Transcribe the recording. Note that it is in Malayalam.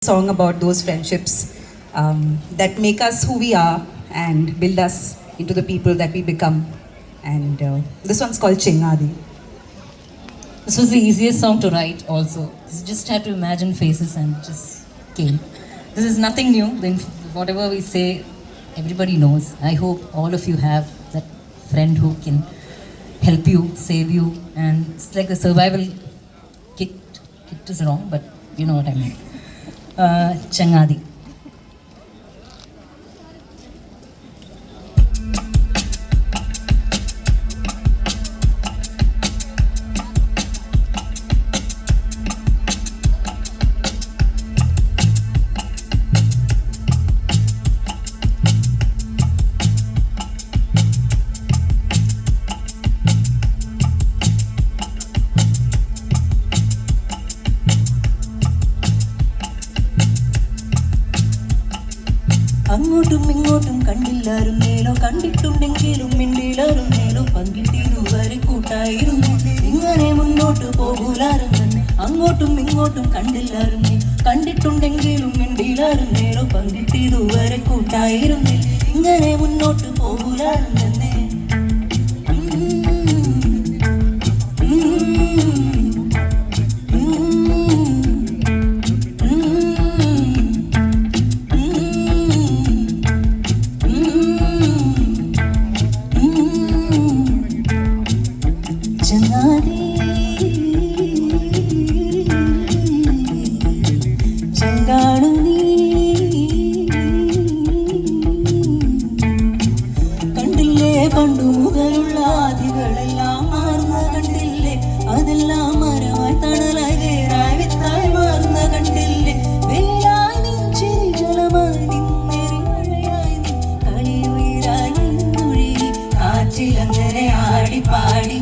Song about those friendships that make us who we are and build us into the people that we become. And this one's called Chingadi. This was the easiest song to write also. You just had to imagine faces and it just came. This is nothing new. Then whatever we say, everybody knows. I hope all of you have that friend who can help you, save you. And it's like the survival kit. Kit is wrong, but you know what I mean. Changadi. അങ്ങോട്ടും ഇങ്ങോട്ടും കണ്ടില്ലായിരുന്നേലോ കണ്ടിട്ടുണ്ടെങ്കിലും മിണ്ടിയില്ലായിരുന്നേലോ പങ്കിട്ടിരുവരെ കൂട്ടായിരുന്നു ഇങ്ങനെ മുന്നോട്ട് പോകൂലായിരുന്നെ അങ്ങോട്ടും ഇങ്ങോട്ടും കണ്ടില്ലായിരുന്നേ കണ്ടിട്ടുണ്ടെങ്കിലും മിണ്ടിയില്ലായിരുന്നേലോ പങ്കിട്ടിരുവരെ കൂട്ടായിരുന്നേ ഇങ്ങനെ മുന്നോട്ട് പോകൂലായിരുന്നെ കണ്ടില്ലേ പണ്ടു മുതലുള്ള ആദികളെല്ലാം മാറുന്ന കണ്ടില്ലേ അതെല്ലാം മരമായി തണലായി വേറായി വിത്തായി മാറുന്ന കണ്ടില്ലേ വെയിലായി നിഞ്ചിരി ജലമായി നിന്നേറി മഴയായി കളിയുയിരായി നിന്നൊഴി കാറ്റിലങ്ങനെ ആടി പാടി